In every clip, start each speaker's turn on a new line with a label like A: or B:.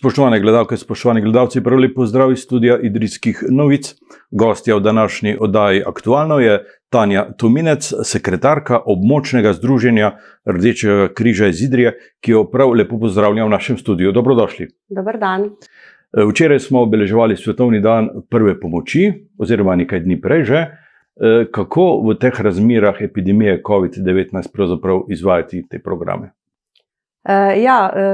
A: Spoštovane gledalke, spoštovani gledalci, prav lep pozdrav iz studia Idrijskih novic. Gostja v današnji oddaji Aktualno je Tanja Tominec, sekretarka območnega združenja Rdečega križa iz Idrije, ki jo prav lepo pozdravljam v našem studiu. Dobrodošli.
B: Dober dan.
A: Včeraj smo obeleževali Svetovni dan prve pomoči, oziroma nekaj dni prej že. Kako v teh razmerah epidemije COVID-19 pravzaprav izvajati te programe?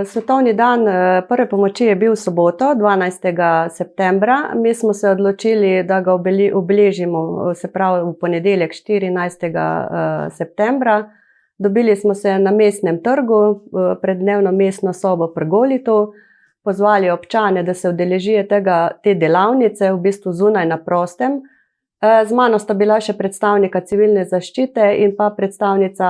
B: Svetovni dan prve pomoči je bil v soboto, 12. septembra. Mi smo se odločili, da ga obeležimo, se pravi v ponedeljek, 14. septembra. Dobili smo se na mestnem trgu, pred dnevno mestno sobo pri Golitu. Pozvali občane, da se udeležijo te delavnice, v bistvu zunaj na prostem. Z mano sta bila še predstavnika civilne zaščite in pa predstavnica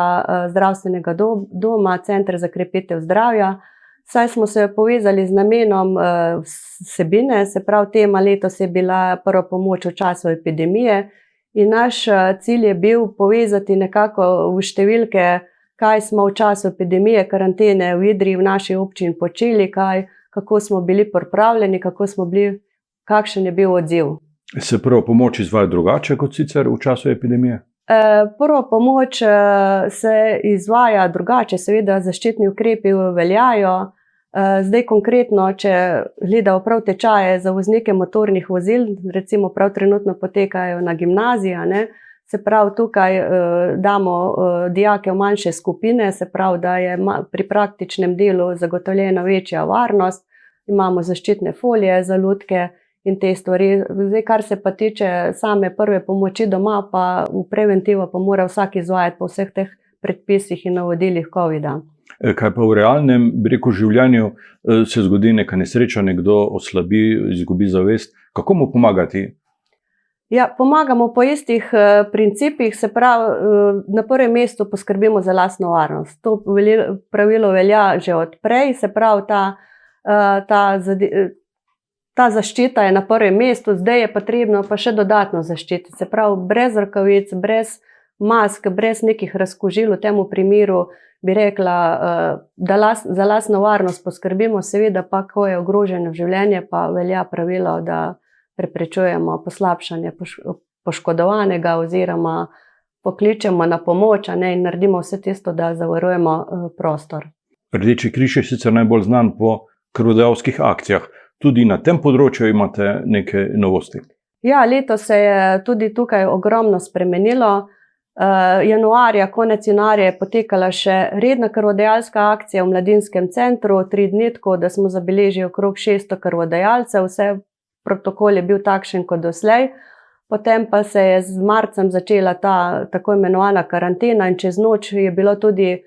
B: zdravstvenega doma, Center za krepitev zdravja. Saj smo se povezali z namenom vsebine, se pravi tema letos je bila prva pomoč v času epidemije in naš cilj je bil povezati nekako v številke, kaj smo v času epidemije, karantene v Idriji, v naši občini počeli, kako smo bili pripravljeni, kakšen je bil odziv.
A: Se prva pomoč izvaja drugače kot sicer v času epidemije?
B: Prva pomoč se izvaja drugače, seveda zaščitni ukrepi veljajo. Zdaj konkretno, če gledamo prav tečaje za voznike motornih vozil, recimo prav trenutno potekajo na gimnaziji, se pravi tukaj damo dijake v manjše skupine, se pravi, da je pri praktičnem delu zagotovljena večja varnost, imamo zaščitne folije za lutke in te stvari. Zdaj, kar se pa tiče same prve pomoči doma, pa v preventivo pa mora vsak izvajati po vseh teh predpisih in navodilih COVID-a.
A: Kaj pa v realnem, življenju se zgodi neka nesreča, nekdo oslabi, izgubi zavest, kako mu pomagati?
B: Pomagamo po istih principih, se pravi, na prvem mestu poskrbimo za lastno varnost. To pravilo velja že od prej, se pravi, ta zaščita je na prvem mestu, zdaj je potrebno pa še dodatno zaščititi. Se pravi, brez rokavic, brez mask, brez nekih razkužil, v tem primeru bi rekla, da za lastno varnost poskrbimo, seveda pa, ko je ogroženo življenje, pa velja pravilo, da preprečujemo poslabšanje poškodovanega oziroma pokličemo na pomoč in naredimo vse tisto, da zavarujemo prostor.
A: Rdeči križ je sicer najbolj znan po krvodajalskih akcijah. Tudi na tem področju imate neke novosti?
B: Letos se je tudi tukaj ogromno spremenilo. Konec januarja je potekala še redna krvodajalska akcija v mladinskem centru, 3 dni, tako da smo zabeležili okrog 600 krvodajalcev, vse protokol je bil takšen kot doslej. Potem pa se je z marcem začela ta tako imenovana karantena in čez noč je bilo tudi,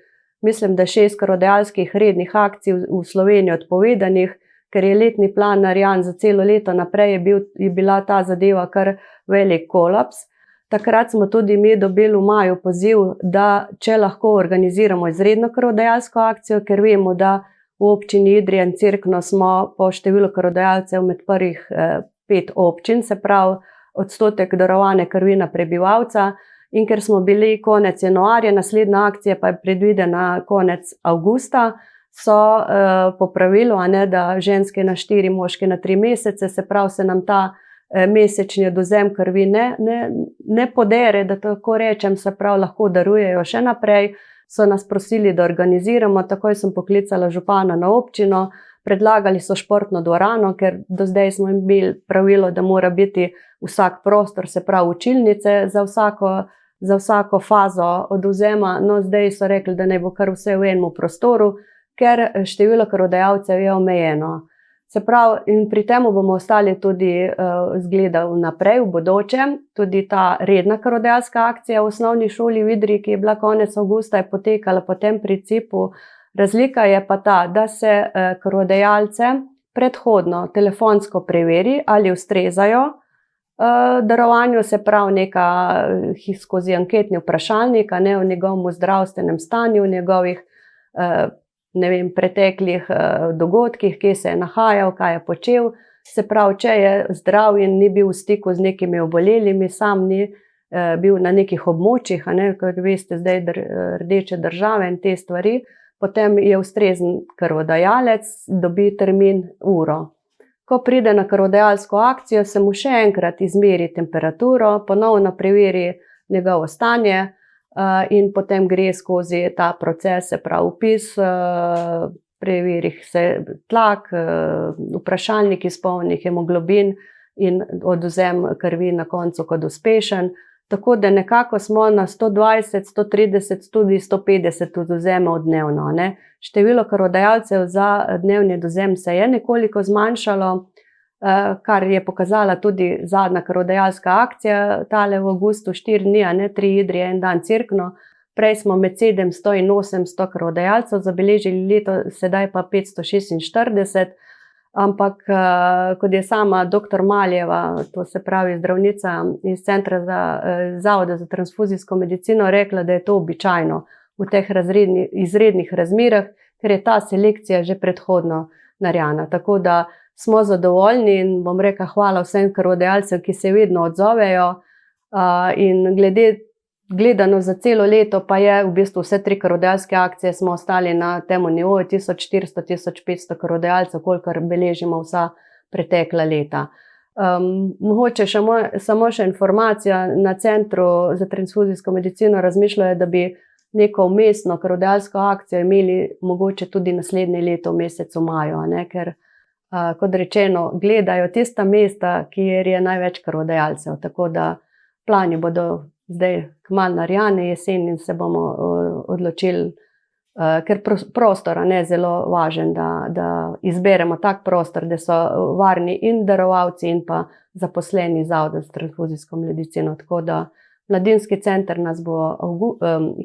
B: mislim, da 6 krvodajalskih rednih akcij v Sloveniji odpovedanih, ker je letni plan narejen za celo leto naprej, je bila ta zadeva kar velik kolaps. Takrat smo tudi mi dobili v maju poziv, da če lahko organiziramo izredno krvodajalsko akcijo, ker vemo, da v občini Idrija in Cerkno smo po številu krvodajalcev med prvih 5 občin, se pravi odstotek darovane krvi na prebivalca, in ker smo bili konec januarja, naslednja akcija pa je predvidena konec avgusta, so po pravilu, da ženske na 4, moške na 3 mesece, se pravi, se nam ta mesečni odvzem krvi ne podere, da tako rečem, se pravi, lahko darujejo še naprej. So nas prosili, da organiziramo, takoj sem poklicala župana na občino, predlagali so športno dvorano, ker do zdaj smo imeli pravilo, da mora biti vsak prostor, se pravi učilnice za vsako fazo odvzema, no zdaj so rekli, da naj bo kar vse v enem prostoru, ker število krvodajalcev je omejeno. Se pravi, in pri tem bomo ostali tudi zgleda naprej, v bodoče. Tudi ta redna krvodajalska akcija v osnovni šoli v Idriji, ki je bila konec avgusta, je potekala po tem principu. Razlika je pa ta, da se krvodajalce predhodno telefonsko preveri, ali ustrezajo darovanju, se pravi skozi anketni vprašalnik, o njegovem zdravstvenem stanju, njegovih preteklih dogodkih, kje se je nahajal, kaj je počel. Se pravi, če je zdrav in ni bil v stiku z nekimi obolelimi, sam ni bil na nekih območjih, kot veste zdaj rdeče države in te stvari, potem je ustrezen krvodajalec, dobi termin, uro. Ko pride na krvodajalsko akcijo, se mu še enkrat izmeri temperaturo, ponovno preveri njegovo stanje in potem gre skozi ta proces, se pravi vpis, preveri se tlak, vprašalnik izpolni, hemoglobin in odvzem krvi na koncu kot uspešen. Tako da nekako smo na 120, 130, tudi 150 odvzemov dnevno, ne. Število krvodajalcev za dnevni odvzem se je nekoliko zmanjšalo, kar je pokazala tudi zadnja krvodajalska akcija, tale v avgustu, 4 dni, a ne, 3 Idrije, 1 dan Cerkno. Prej smo med 700 in 800 krvodajalcev zabeležili leto, sedaj pa 546. Ampak kot je sama dr. Maljeva, to se pravi zdravnica iz Centra Zavoda za transfuzijsko medicino, rekla, da je to običajno v teh izrednih razmerah, ker je ta selekcija že predhodno narejena. Tako da smo zadovoljni in bom rekla hvala vsem krvodajalcem, ki se vedno odzovejo, in gledano za celo leto pa je v bistvu vse 3 krvodajalske akcije smo ostali na temu nivoju 1400–1500 krvodajalcev, kolikor beležimo vsa pretekla leta. Mogoče samo še informacija, na Centru za transfuzijsko medicino razmišljajo, da bi neko vmesno krvodajalsko akcijo imeli mogoče tudi naslednje leto v mesecu maju, ne, ker kot rečeno, gledajo tista mesta, kjer je največ krvodajalcev, tako da plani bodo zdaj kmalu narejeni jesen in se bomo odločili, ker prostor je zelo važen, da izberemo tak prostor, da so varni in darovalci in pa zaposleni Zavoda za transfuzijsko medicino. Tako da mladinski center nas bo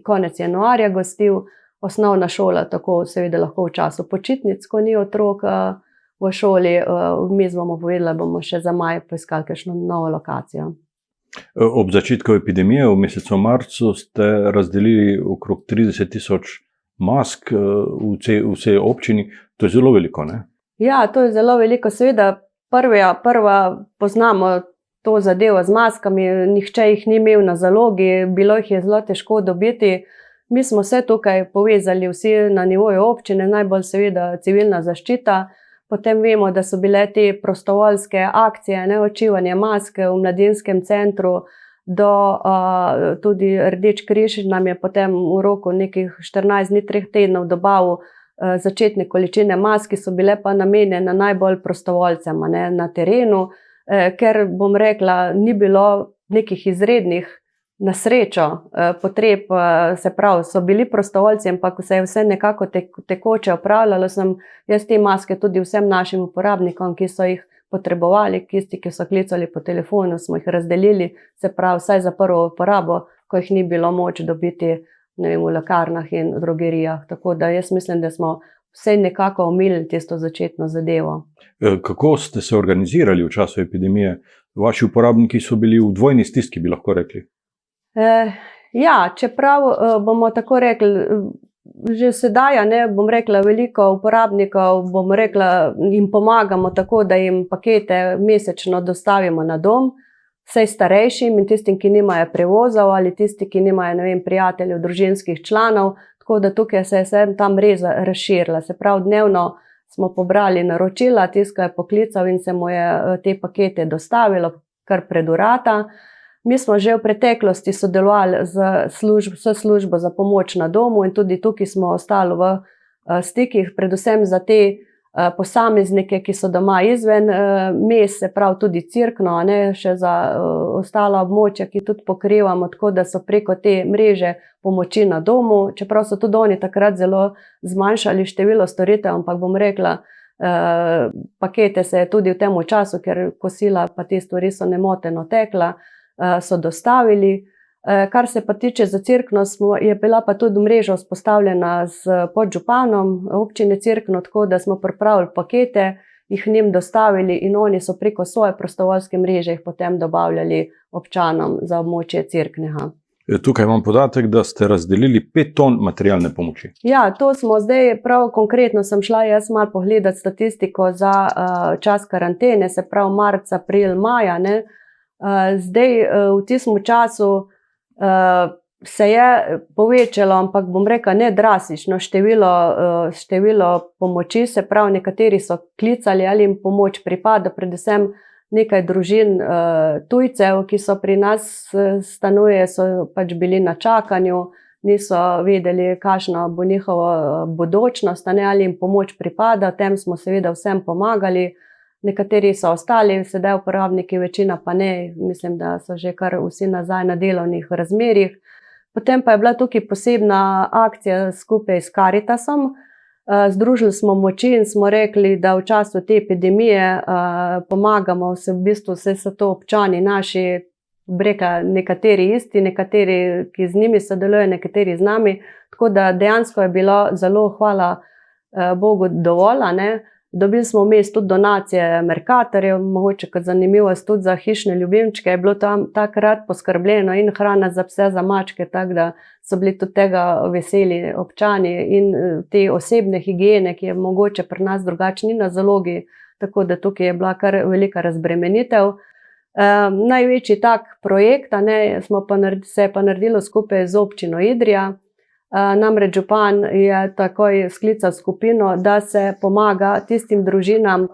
B: konec januarja gostil, osnovna šola tako seveda lahko v času počitnic, ko ni otrok v šoli, vmes bomo povedali, bomo še za maj poiskali kakšno novo lokacijo.
A: Ob začetku epidemije v mesecu marcu ste razdelili okrog 30.000 mask v vsej občini. To je zelo veliko, ne? Ja,
B: to je zelo veliko. Seveda prva poznamo to zadevo z maskami, nihče jih ni imel na zalogi, bilo jih je zelo težko dobiti. Mi smo se tukaj povezali vsi na nivoju občine, najbolj seveda civilna zaščita. Potem vemo, da so bile te prostovoljske akcije, ne, odšivanje maske v mladinskem centru, tudi Rdeči križ nam je potem v roku nekih 14 dni, 3 tednov dobavil začetne količine mask, ki so bile pa namenjene najbolj prostovoljcem, ne, na terenu, ker bom rekla, ni bilo nekih izrednih na srečo potreb, se pravi, so bili prostovoljci, ampak se je vse nekako tekoče opravljalo, sem jaz te maske tudi vsem našim uporabnikom, ki so jih potrebovali, tisti, ki so klicali po telefonu, smo jih razdelili, se pravi, vsaj za prvo uporabo, ko jih ni bilo moč dobiti, ne vem, v lekarnah in drogerijah. Tako da jaz mislim, da smo vse nekako omilili tisto začetno zadevo.
A: Kako ste se organizirali v času epidemije? Vaši uporabniki so bili v dvojni stiski, bi lahko rekli.
B: Ja, čeprav bomo tako rekli, že sedaj, ne, bom rekla, veliko uporabnikov, bom rekla, jim pomagamo tako, da jim pakete mesečno dostavimo na dom, vsej starejšim in tistim, ki nimajo prevozov ali tisti, ki nimajo, ne vem, prijateljev, družinskih članov, tako da tukaj se je ta mreža razširila. Se pravi, dnevno smo pobrali naročila, tisto je poklical in se mu je te pakete dostavilo kar pred vrata. Mi smo že v preteklosti sodelovali s službo za pomoč na domu in tudi tukaj smo ostali v stikih, predvsem za te posameznike, ki so doma izven mest, se pravi tudi Cerkno, ne, še za ostala območja, ki tudi pokrivamo, tako da so preko te mreže pomoči na domu, čeprav so tudi oni takrat zelo zmanjšali število storitev, ampak bom rekla, pakete se je tudi v tem času, ker kosila pa te stvari so nemoteno tekla, so dostavili. Kar se pa tiče za Cerkno, je bila pa tudi mreža vzpostavljena s podžupanom občine Cerkno, tako da smo pripravili pakete, jih njim dostavili in oni so preko svoje prostovoljske mreže jih potem dobavljali občanom za območje Cerknega.
A: Tukaj imam podatek, da ste razdelili 5 ton materialne pomoči.
B: Ja, to smo zdaj, prav konkretno sem šla jaz malo pogledati statistiko za čas karantene, se pravi marc, april, maja, ne. Zdaj v tistem času se je povečalo, ampak bom rekla ne drastično število pomoči, se pravi, nekateri so klicali ali jim pomoč pripada, predvsem nekaj družin tujcev, ki so pri nas stanuje, so pač bili na čakanju, niso vedeli, kakšna bo njihova bodočnost, ali jim pomoč pripada, tem smo seveda vsem pomagali. Nekateri so ostali, sedaj uporabniki, večina pa ne, mislim, da so že kar vsi nazaj na delovnih razmerjih. Potem pa je bila tukaj posebna akcija skupaj s Caritasom. Združili smo moči in smo rekli, da v času te epidemije pomagamo, v bistvu vse so to občani naši, rekla, nekateri isti, nekateri, ki z njimi sodelujejo, nekateri z nami. Tako da dejansko je bilo zelo, hvala Bogu, dovolj, ne. Dobili smo vmes tudi donacije Mercatorjev, mogoče kot zanimivost tudi za hišne ljubimčke, je bilo tam takrat poskrbljeno in hrana za pse, za mačke, tako da so bili tudi tega veseli občani in te osebne higiene, ki je mogoče pri nas drugače ni na zalogi, tako da tukaj je bila kar velika razbremenitev. Največji tak projekt, se je pa naredilo skupaj z občino Idrija. Namreč župan je takoj sklical skupino, da se pomaga tistim družinam,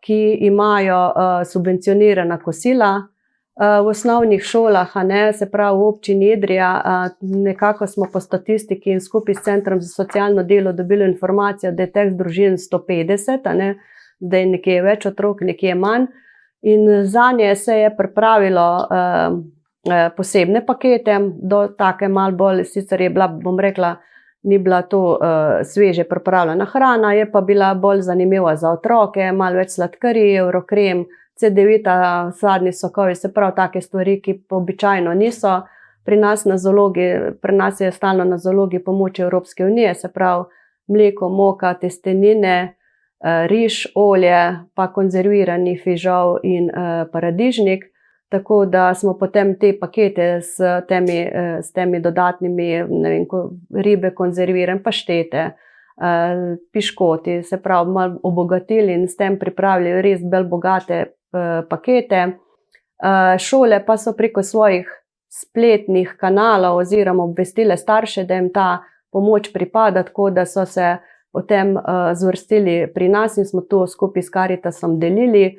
B: ki imajo subvencionirana kosila v osnovnih šolah, se pravi v občini Idrija. Nekako smo po statistiki in skupaj s Centrom za socialno delo dobili informacijo, da je teh družin 150, zdaj nekje več otrok, nekje manj. In zanje se je pripravilo posebne pakete, do take malo bolj, sicer je bila, bom rekla, ni bila to sveže pripravljena hrana, je pa bila bolj zanimiva za otroke, malo več sladkarij, Eurokrem, C9, sadni sokovi, se pravi take stvari, ki običajno niso pri nas na zalogi. Pri nas je stalno na zalogi pomoč Evropske unije, se pravi mleko, moka, testenine, riž, olje, pa konzervirani fižol in paradižnik. Tako da smo potem te pakete s temi dodatnimi, ne vem, ribe konzervirane, paštete, piškoti, se pravi malo obogatili in s tem pripravili res bolj bogate pakete. Šole pa so preko svojih spletnih kanalov oziroma obvestile starše, da jim ta pomoč pripada, tako da so se potem zvrstili pri nas in smo to skupaj s Caritasom delili.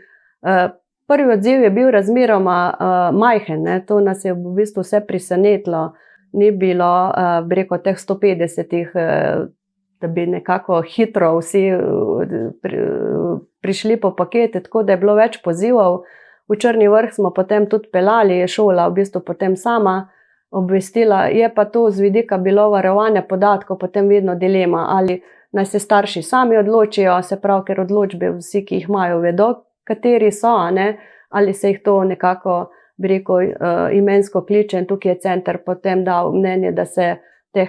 B: Prvi odziv je bil razmeroma majhen, to nas je v bistvu vse presenetilo. Ni bilo, bi rekel, teh 150, da bi nekako hitro vsi prišli po pakete, tako da je bilo več pozivov. V Črni Vrh smo potem tudi peljali, je šola v bistvu potem sama obvestila. Je pa to z vidika bilo varovanja podatkov potem vedno dilema, ali naj se starši sami odločijo, se pravi, ker odločbe vsi, ki jih imajo, vedo, kateri so, ali se jih to nekako, bi rekel, imensko kliče in tukaj je center potem dal mnenje, da se teh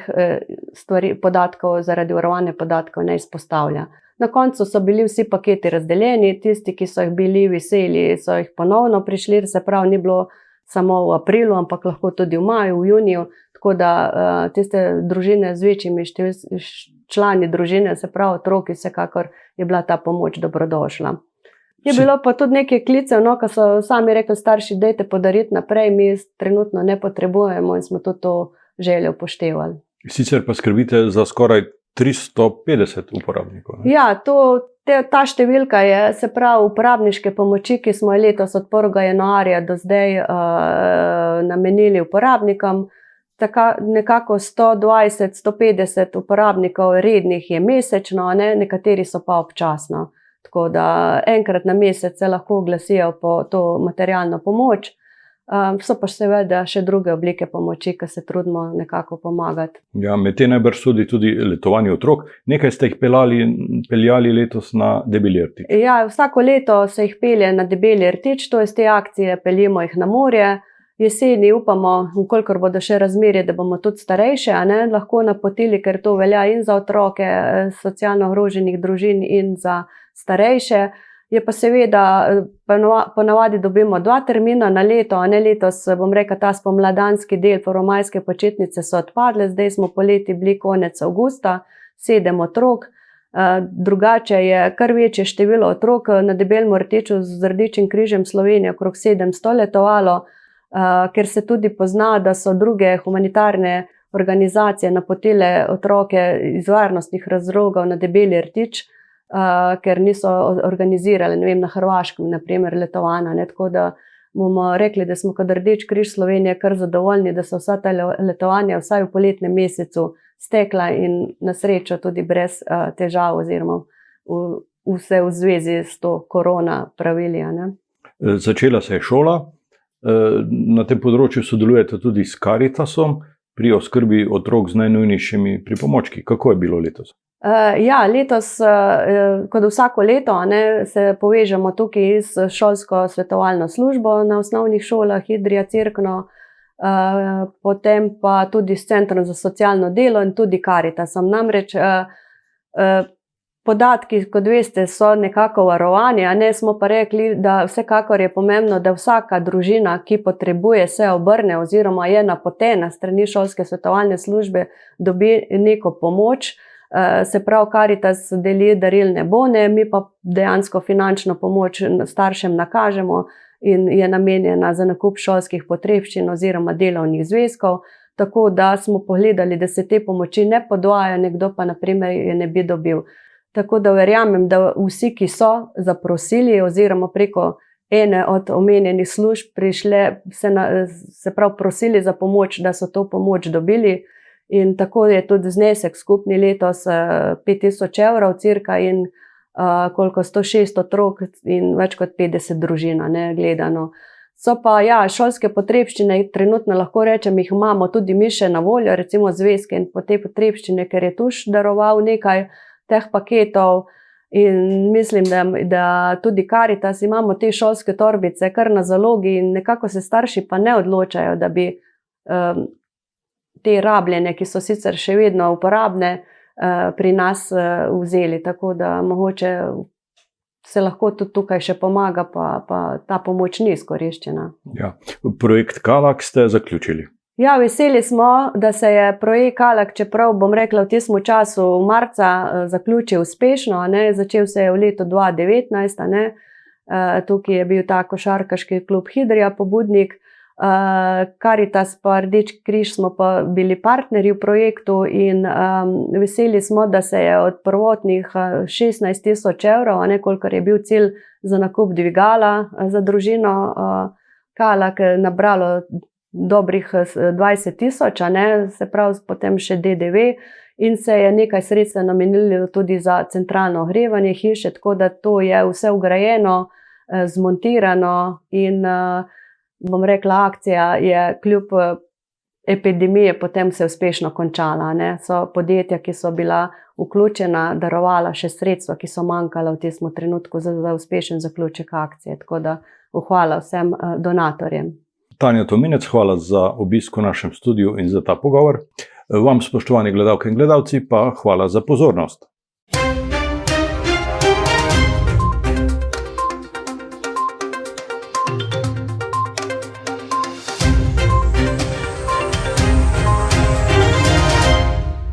B: podatkov zaradi varovanja podatkov ne izpostavlja. Na koncu so bili vsi paketi razdeljeni, tisti, ki so jih bili veseli, so jih ponovno prišli, se pravi, ni bilo samo v aprilu, ampak lahko tudi v maju, v juniju, tako da tiste družine z večjimi člani družine, se pravi otroki, vsekakor je bila ta pomoč dobrodošla. Je bilo pa tudi nekaj klicev, ko so sami rekli starši, dajte podariti naprej, mi trenutno ne potrebujemo in smo tudi to željo upoštevali.
A: Sicer pa skrbite za skoraj 350 uporabnikov.
B: Ja, ta številka je, se pravi, uporabniške pomoči, ki smo letos od 1. januarja do zdaj namenili uporabnikom. Nekako 120-150 uporabnikov rednih je mesečno, nekateri so pa občasno. Tako da enkrat na mesec se lahko oglasijo po to materialno pomoč. So pa seveda še druge oblike pomoči, ki se trudimo nekako pomagati.
A: Ja, med te najbrž sodi tudi letovanje otrok. Nekaj ste jih peljali letos na Debeli rtič. Ja,
B: vsako leto se jih pelje na Debeli rtič, to je z te akcije peljimo jih na morje. Jeseni upamo, kolikor bodo še razmerje, da bomo tudi starejše lahko napotili, ker to velja in za otroke socialno ogroženih družin in za starejše. Je pa seveda, ponavadi dobimo 2 termina na leto, letos, bom rekla, ta spomladanski del, prvomajske počitnice so odpadle, zdaj smo poleti bili konec avgusta, 7 otrok. Drugače je kar večje število otrok na Debelem rtiču z Rdečim križem Slovenije, okrog 700 letovalo. ker se tudi pozna, da so druge humanitarne organizacije napotile otroke iz varnostnih razlogov na Debeli rtič, ker niso organizirali, ne vem, na Hrvaškem, naprimer, letovanja. Tako da bomo rekli, da smo kot Rdeči križ Slovenije kar zadovoljni, da so vsa ta letovanja vsaj v poletnem mesecu stekla in na srečo tudi brez težav oziroma vse v zvezi s to korona pravili.
A: Začela se je šola. Na tem področju sodelujete tudi s Karitasom pri oskrbi otrok z najnujnejšimi pripomočki. Kako je bilo letos?
B: Ja, letos, kot vsako leto, se povežemo tukaj s šolsko svetovalno službo na osnovnih šolah Idrija, Cerkno, potem pa tudi s Centrom za socialno delo in tudi Karitasom. Namreč podatki, kot veste, so nekako varovani, smo pa rekli, da vsekakor je pomembno, da vsaka družina, ki potrebuje, se obrne oziroma je napotena strani šolske svetovalne službe, dobi neko pomoč. Se pravi, Karitas deli darilne bone, mi pa dejansko finančno pomoč staršem nakažemo in je namenjena za nakup šolskih potrebščin oziroma delovnih zvezkov, tako da smo pogledali, da se te pomoči ne podvajajo, nekdo pa naprimer je ne bi dobil. Tako da verjamem, da vsi, ki so zaprosili oziroma preko ene od omenjenih služb prišle, se pravi prosili za pomoč, da so to pomoč dobili. In tako je tudi znesek skupni letos 5000 evrov cirka in koliko 106 otrok in več kot 50 družina gledano. So pa šolske potrebščine, trenutno lahko rečem, jih imamo tudi mi še na voljo, recimo zvezke in te potrebščine, ker je Tuš daroval nekaj teh paketov in mislim, da tudi Karitas imamo te šolske torbice kar na zalogi in nekako se starši pa ne odločajo, da bi te rabljene, ki so sicer še vedno uporabne, pri nas vzeli, tako da mogoče se lahko tudi tukaj še pomaga, pa ta pomoč ni izkoriščena.
A: Ja. Projekt Kalak ste zaključili.
B: Ja, veseli smo, da se je projekt Kalak, čeprav bom rekla v tistem času marca, zaključil uspešno, začel se je v letu 2019, tukaj je bil ta košarkaški klub Idrija pobudnik, Karitas pa Rdeči križ smo pa bili partnerji v projektu in veseli smo, da se je od prvotnih 16 000 evrov, kolikor je bil cilj za nakup dvigala za družino Kalak, nabralo dobrih 20 000, se pravi potem še DDV in se je nekaj sredstev namenilo tudi za centralno ogrevanje hiše, tako da to je vse vgrajeno, zmontirano in bom rekla, akcija je kljub epidemije potem se uspešno končala. So podjetja, ki so bila vključena, darovala še sredstva, ki so manjkala v tem trenutku za uspešen zaključek akcije. Tako da hvala vsem donatorjem.
A: Tanja Tominec, hvala za obisk v našem studiu in za ta pogovor. Vam, spoštovani gledalke in gledalci, pa hvala za pozornost.